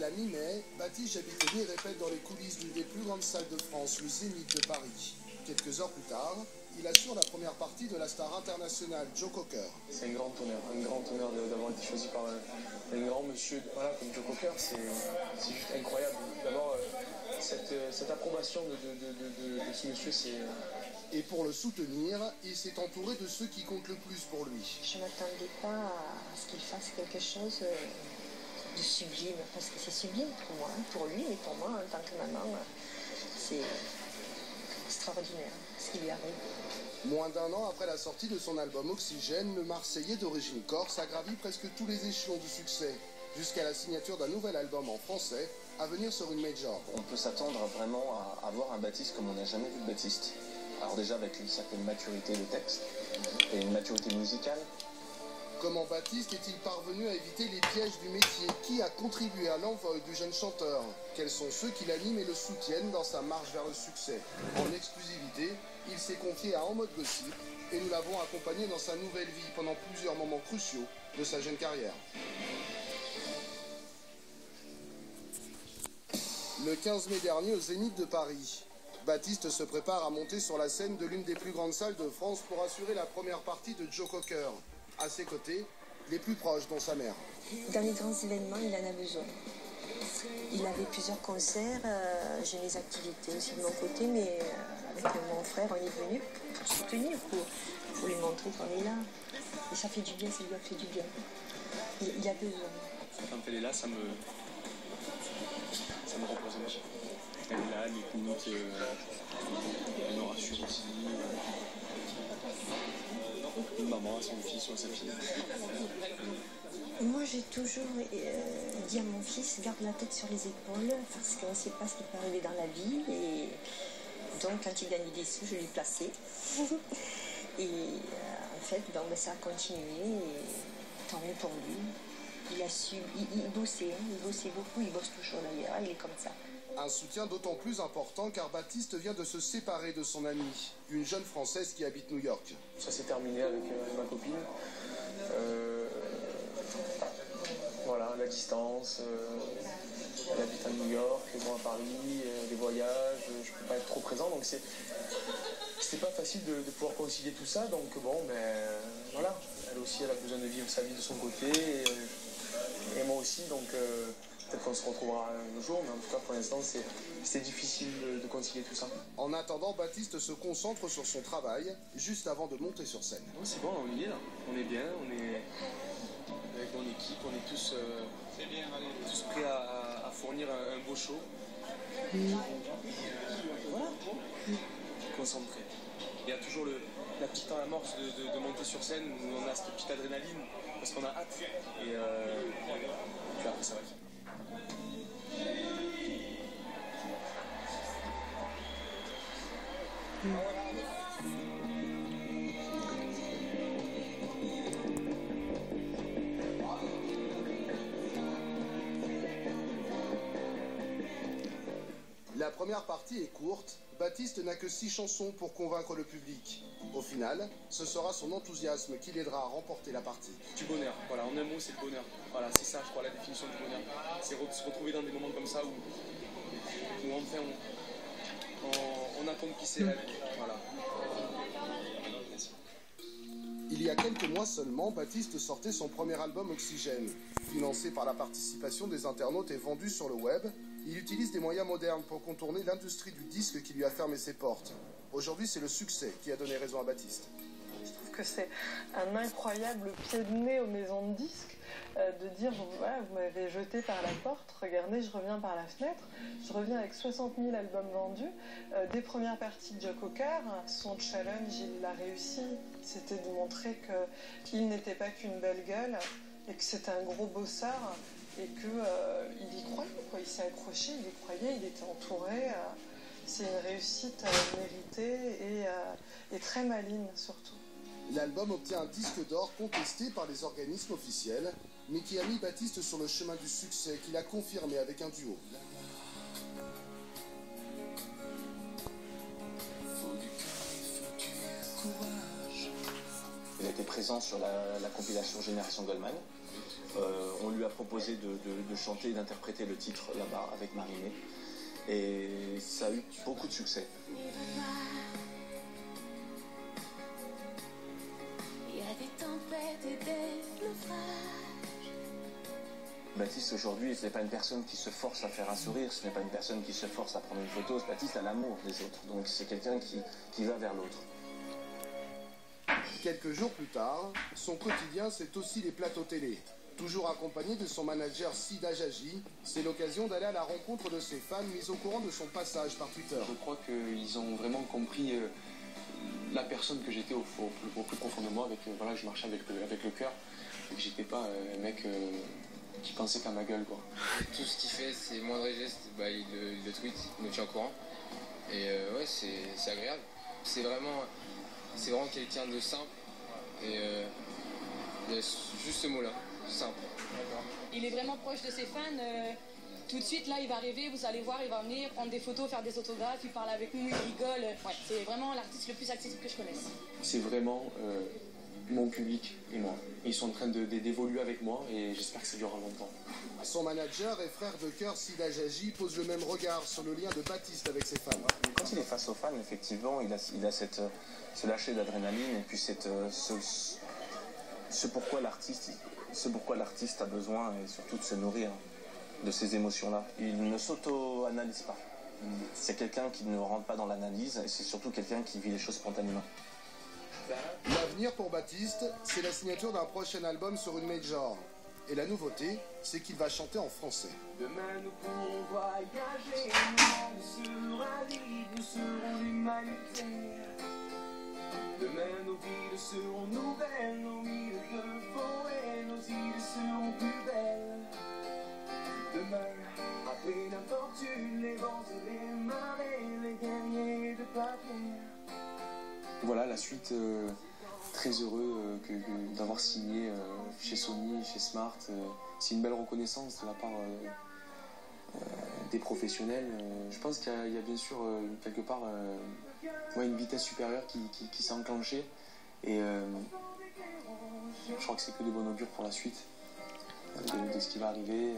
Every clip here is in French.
la mi-mai, Baptiste Jabitoni répète dans les coulisses d'une des plus grandes salles de France, le Zénith de Paris. Quelques heures plus tard, il assure la première partie de la star internationale Joe Cocker. C'est un grand honneur d'avoir été choisi par un grand monsieur comme Joe Cocker. C'est juste incroyable. D'abord, cette approbation de ce monsieur, c'est... Et pour le soutenir, il s'est entouré de ceux qui comptent le plus pour lui. Je ne m'attendais pas à ce qu'il fasse quelque chose de sublime, parce que c'est sublime pour moi, pour lui, mais pour moi, en tant que maman, c'est extraordinaire ce qui lui arrive. Moins d'un an après la sortie de son album Oxygène, le Marseillais d'origine corse a gravi presque tous les échelons du succès, jusqu'à la signature d'un nouvel album en français, à venir sur une major. On peut s'attendre vraiment à avoir un Baptiste comme on n'a jamais vu de Baptiste. Alors déjà avec une certaine maturité de texte et une maturité musicale. Comment Baptiste est-il parvenu à éviter les pièges du métier? Qui a contribué à l'envol du jeune chanteur? Quels sont ceux qui l'animent et le soutiennent dans sa marche vers le succès? En exclusivité, il s'est confié à En Mode Gossip et nous l'avons accompagné dans sa nouvelle vie pendant plusieurs moments cruciaux de sa jeune carrière. Le 15 mai dernier au Zénith de Paris, Baptiste se prépare à monter sur la scène de l'une des plus grandes salles de France pour assurer la première partie de Joe Cocker. À ses côtés, les plus proches, dont sa mère. Dans les grands événements, il en a besoin. Il avait plusieurs concerts, j'ai mes activités aussi de mon côté, mais avec mon frère, on est venu pour soutenir, pour lui montrer qu'on est là. Et ça fait du bien, ça lui a fait du bien. Il a besoin. Quand elle est là, ça me repose. Elle est là, elle écoute, elle me rassure aussi. Une maman à son fils ou à sa fille. Moi, j'ai toujours dit à mon fils, garde la tête sur les épaules, parce qu'on ne sait pas ce qui peut arriver dans la vie. Et donc, quand il gagnait des sous, je lui plaçais. Et en fait, ça a continué. Et tant mieux pour lui. Il a su, il bossait, il bossait beaucoup, il bosse toujours d'ailleurs, il est comme ça. Un soutien d'autant plus important car Baptiste vient de se séparer de son amie, une jeune Française qui habite New York. Ça s'est terminé avec ma copine. Voilà, la distance. Elle habite à New York, moi à Paris, les voyages, je ne peux pas être trop présent. Donc c'était pas facile de pouvoir concilier tout ça. Donc bon, voilà. Elle aussi, elle a besoin de vivre sa vie de son côté. Et moi aussi, donc... Peut-être qu'on se retrouvera un jour, mais en tout cas pour l'instant c'est difficile de concilier tout ça. En attendant, Baptiste se concentre sur son travail, juste avant de monter sur scène. Non, c'est bon, on y est là. On est bien, on est avec mon équipe, on est tous prêts à fournir un beau show. Voilà, concentré. Il y a toujours la petite amorce de monter sur scène où on a cette petite adrénaline parce qu'on a hâte. Et puis après ça va le faire. La première partie est courte, Baptiste n'a que 6 chansons pour convaincre le public. Au final, ce sera son enthousiasme qui l'aidera à remporter la partie. Du bonheur, voilà, en un mot c'est le bonheur. Voilà, c'est ça je crois la définition du bonheur. C'est se retrouver dans des moments comme ça où enfin on accomplit ses rêves. Voilà. Il y a quelques mois seulement, Baptiste sortait son premier album Oxygène. Financé par la participation des internautes et vendu sur le web, il utilise des moyens modernes pour contourner l'industrie du disque qui lui a fermé ses portes. Aujourd'hui, c'est le succès qui a donné raison à Baptiste. Je trouve que c'est un incroyable pied de nez aux maisons de disques de dire voilà, vous m'avez jeté par la porte, regardez, je reviens par la fenêtre, je reviens avec 60 000 albums vendus, des premières parties de Joe Cocker. Son challenge, il l'a réussi, c'était de montrer qu'il n'était pas qu'une belle gueule et que c'était un gros bosseur et qu'il y croyait, quoi. Il s'est accroché, il y croyait, il était entouré. C'est une réussite méritée et très maligne surtout. L'album obtient un disque d'or contesté par les organismes officiels, mais qui a mis Baptiste sur le chemin du succès qu'il a confirmé avec un duo. Il a été présent sur la compilation Génération Goldman. On lui a proposé de chanter et d'interpréter le titre là-bas avec Marie-Mé. Et ça a eu beaucoup de succès. Il y a des tempêtes et des naufrages. Baptiste aujourd'hui, ce n'est pas une personne qui se force à faire un sourire, ce n'est pas une personne qui se force à prendre une photo. Baptiste a l'amour des autres, donc c'est quelqu'un qui va vers l'autre. Quelques jours plus tard, son quotidien, c'est aussi les plateaux télé. Toujours accompagné de son manager Sida Jaji, c'est l'occasion d'aller à la rencontre de ses fans mis au courant de son passage par Twitter. Je crois qu'ils ont vraiment compris la personne que j'étais au plus profond de moi. Voilà, je marchais avec le cœur, et que j'étais pas un mec qui pensait qu'à ma gueule, quoi. Tout ce qu'il fait, c'est moindre geste, il le tweet, il nous tient au courant. Et ouais, c'est agréable. C'est vraiment quelqu'un de simple. Et il y a juste ce mot-là, simple. Il est vraiment proche de ses fans. Tout de suite, là, il va arriver, vous allez voir, il va venir prendre des photos, faire des autographes, il parle avec nous, il rigole. Ouais, c'est vraiment l'artiste le plus accessible que je connaisse. C'est vraiment mon public et moi. Ils sont en train d'évoluer avec moi et j'espère que ça durera longtemps. Son manager et frère de cœur Sida Jaji pose le même regard sur le lien de Baptiste avec ses fans. Quand il est face aux fans, effectivement, il a ce lâcher d'adrénaline et puis ce pourquoi l'artiste a besoin et surtout de se nourrir de ces émotions-là. Il ne s'auto-analyse pas. C'est quelqu'un qui ne rentre pas dans l'analyse et c'est surtout quelqu'un qui vit les choses spontanément. L'avenir pour Baptiste, c'est la signature d'un prochain album sur une major. Et la nouveauté, c'est qu'il va chanter en français. Demain nous pourrons voyager, nous sera libre, nous serons l'humanité. Demain nos villes seront nouvelles, nos mille de forêt, nos îles seront plus belles. Demain, après la fortune, les vents et les marées, les guerriers de papier. Voilà, la suite, très heureux d'avoir signé chez Sony, chez Smart. C'est une belle reconnaissance de la part des professionnels. Je pense qu'il y a bien sûr quelque part une vitesse supérieure qui s'est enclenchée. Et je crois que c'est que de bon augure pour la suite, de ce qui va arriver.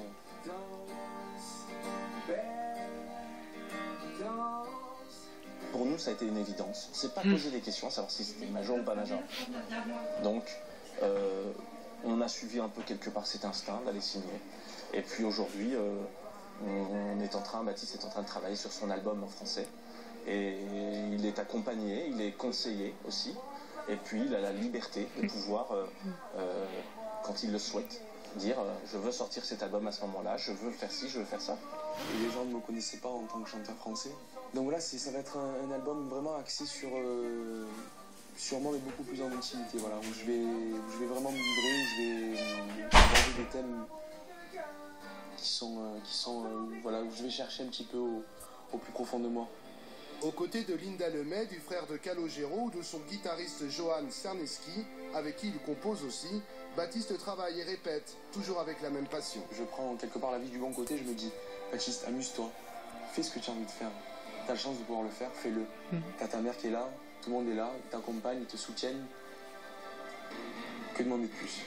Pour nous, ça a été une évidence. On ne s'est pas posé des questions, à savoir si c'était major ou pas major. Donc, on a suivi un peu quelque part cet instinct d'aller signer. Et puis aujourd'hui, Baptiste est en train de travailler sur son album en français. Et il est accompagné, il est conseillé aussi. Et puis, il a la liberté de pouvoir, quand il le souhaite, dire je veux sortir cet album à ce moment-là, je veux faire ci, je veux faire ça. Et les gens ne me connaissaient pas en tant que chanteur français. Donc voilà, ça va être un album vraiment axé sur moi, mais beaucoup plus en intimité, voilà, où je vais vraiment me livrer, où je vais aborder des thèmes voilà, où je vais chercher un petit peu au plus profond de moi. Aux côtés de Linda Lemay, du frère de Calogero ou de son guitariste Johan Cerneski, avec qui il compose aussi, Baptiste travaille et répète, toujours avec la même passion. Je prends quelque part la vie du bon côté, je me dis, Baptiste, amuse-toi, fais ce que tu as envie de faire. T'as la chance de pouvoir le faire, fais-le. T'as ta mère qui est là, tout le monde est là, ils t'accompagnent, ils te soutiennent. Que demander de plus ?